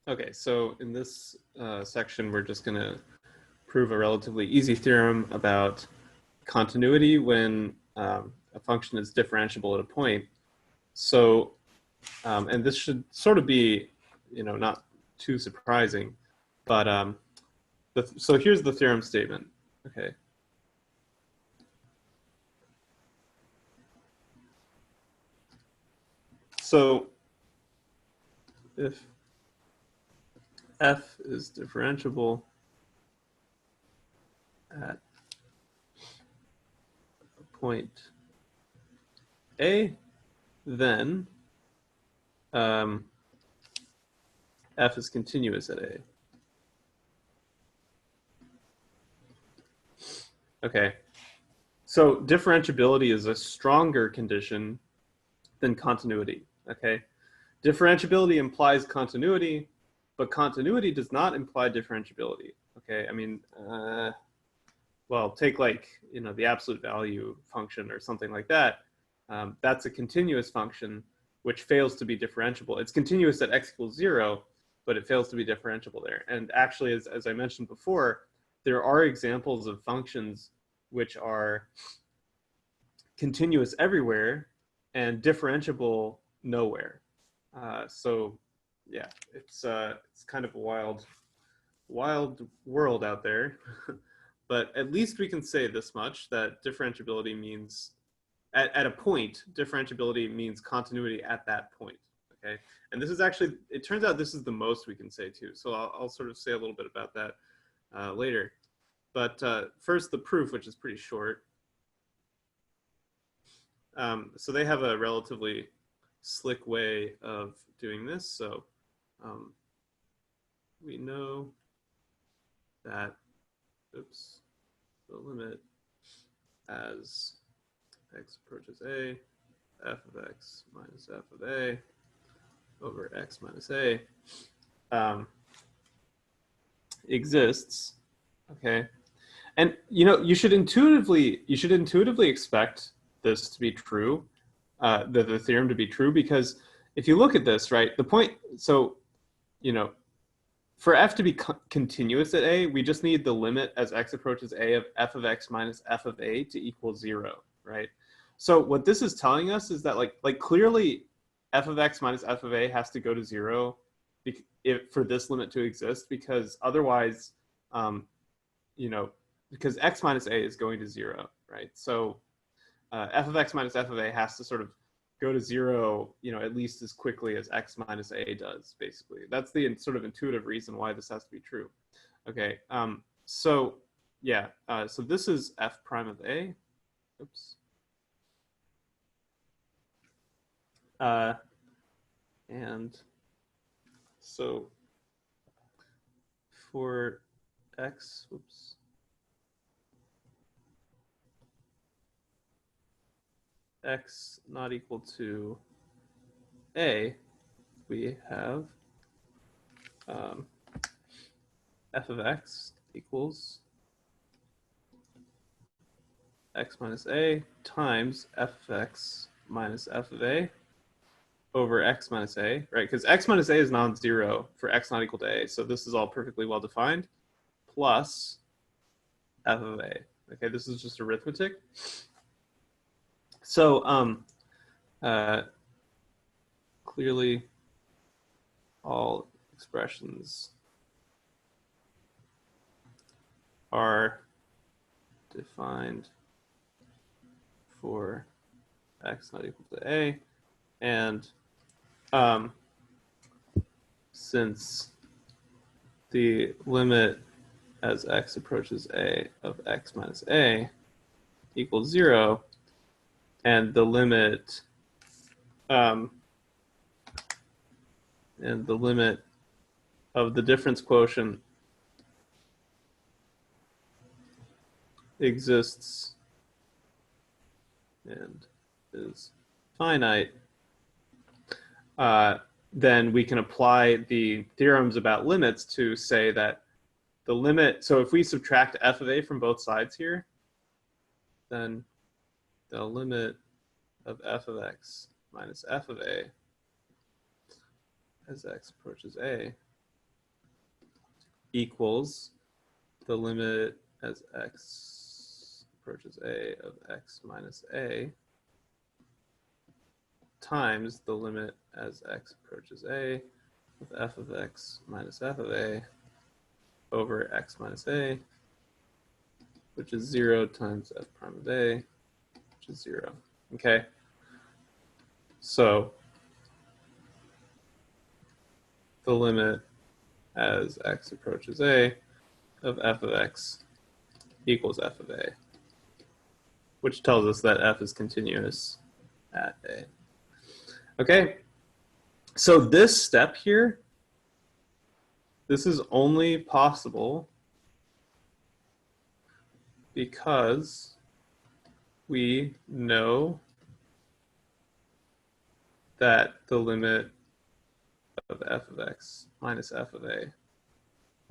Okay, so in this section, we're just going to prove a relatively easy theorem about continuity when a function is differentiable at a point. So, and this should sort of be, not too surprising, but so here's the theorem statement. Okay. So if f is differentiable at a point A, then f is continuous at A. Okay. So differentiability is a stronger condition than continuity. Okay. Differentiability implies continuity, but continuity does not imply differentiability. Okay. I mean, well, take the absolute value function or something like that. That's a continuous function which fails to be differentiable. It's continuous at x equals 0, but it fails to be differentiable there. And actually, as I mentioned before, there are examples of functions which are continuous everywhere and differentiable nowhere. So yeah, it's kind of a wild world out there. But at least we can say this much, that differentiability means at a point, differentiability means continuity at that point. Okay, and this is actually, it turns out this is the most we can say too. So I'll sort of say a little bit about that later. But first, the proof, which is pretty short. So they have a relatively slick way of doing this. So we know that, oops, the limit as x approaches A, f of x minus f of A over x minus A exists. Okay, and you should intuitively expect this to be true, the theorem to be true, because if you look at this, right, the point, so for f to be continuous at A, we just need the limit as x approaches A of f of x minus f of A to equal 0, right? So what this is telling us is that like clearly f of x minus f of A has to go to 0 for this limit to exist, because otherwise, because x minus A is going to 0, right? So f of x minus f of A has to sort of go to 0, at least as quickly as x minus A does, basically. That's the sort of intuitive reason why this has to be true. Okay, so yeah, so this is f prime of A. Oops. And so for x, oops. X not equal to A, we have f of x equals x minus A times f of x minus f of A over x minus A, right? Because x minus A is non-zero for x not equal to A. So this is all perfectly well defined, plus f of A. Okay, this is just arithmetic. So clearly all expressions are defined for x not equal to A. And since the limit as x approaches A of x minus A equals 0, and the limit of the difference quotient exists and is finite, then we can apply the theorems about limits to say that the limit, so if we subtract f of A from both sides here, then the limit of f of x minus f of A as x approaches A equals the limit as x approaches a of x minus a times the limit as x approaches a of f of x minus f of a over x minus a, which is 0 times f prime of a, which is 0. Okay? So the limit as x approaches a of f of x equals f of a, which tells us that f is continuous at a. Okay? So this step here, this is only possible because we know that the limit of f of x minus f of a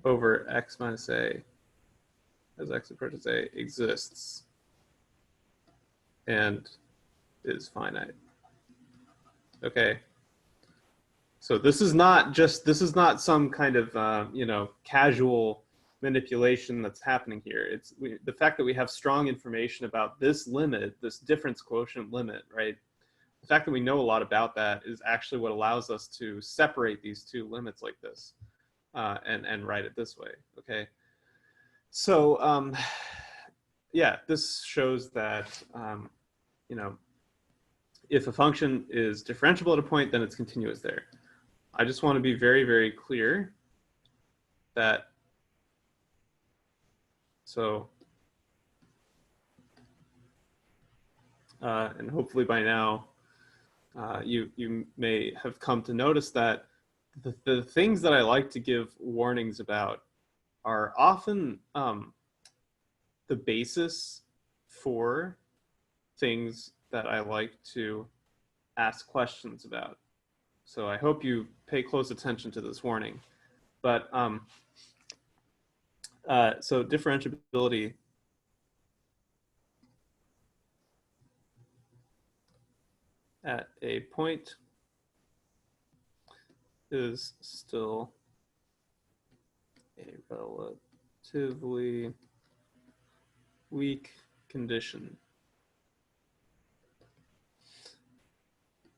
over x minus a as x approaches a exists and is finite. Okay. So this is not some kind of casual manipulation that's happening here. It's the fact that we have strong information about this limit, this difference quotient limit, right? The fact that we know a lot about that is actually what allows us to separate these two limits like this and write it this way. Okay. So yeah, this shows that if a function is differentiable at a point, then it's continuous there. I just want to be very, very clear that, and hopefully by now, you may have come to notice that the things that I like to give warnings about are often the basis for things that I like to ask questions about. So I hope you pay close attention to this warning. But so differentiability at a point is still a relatively weak condition.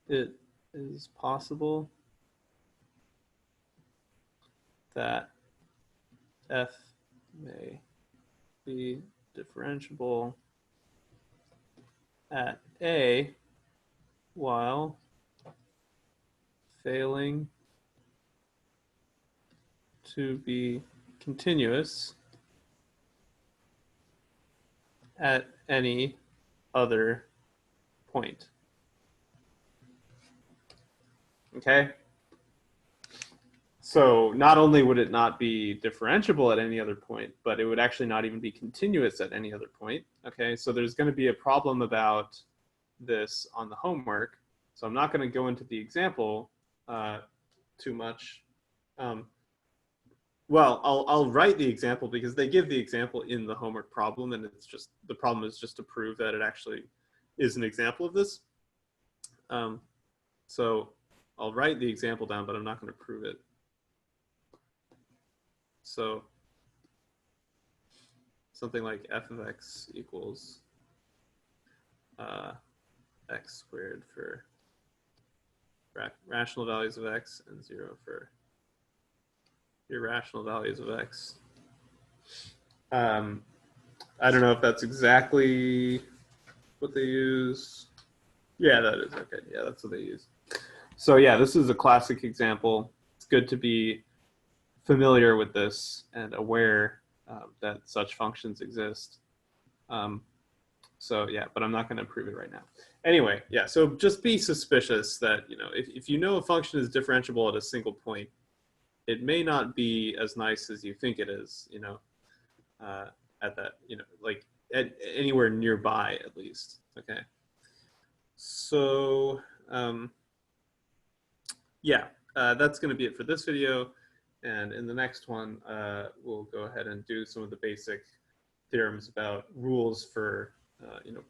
It is possible that f may be differentiable at a while failing to be continuous at any other point. Okay? So not only would it not be differentiable at any other point, but it would actually not even be continuous at any other point. Okay, so there's going to be a problem about this on the homework. So I'm not going to go into the example too much. Well, I'll write the example because they give the example in the homework problem, and it's just the problem is just to prove that it actually is an example of this. So I'll write the example down, but I'm not going to prove it. So something like f of x equals x squared for rational values of x and 0 for irrational values of x. I don't know if that's exactly what they use. Yeah, that is okay. Yeah, that's what they use. So yeah, this is a classic example. It's good to be familiar with this and aware that such functions exist. So yeah, but I'm not going to prove it right now. Anyway, yeah, so just be suspicious that, if you know a function is differentiable at a single point, it may not be as nice as you think it is, at that, like at anywhere nearby at least. Okay. So yeah, that's going to be it for this video. And in the next one, we'll go ahead and do some of the basic theorems about rules for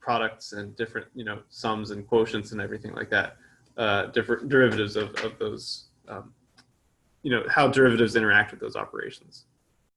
products and different sums and quotients and everything like that. Different derivatives of those, how derivatives interact with those operations.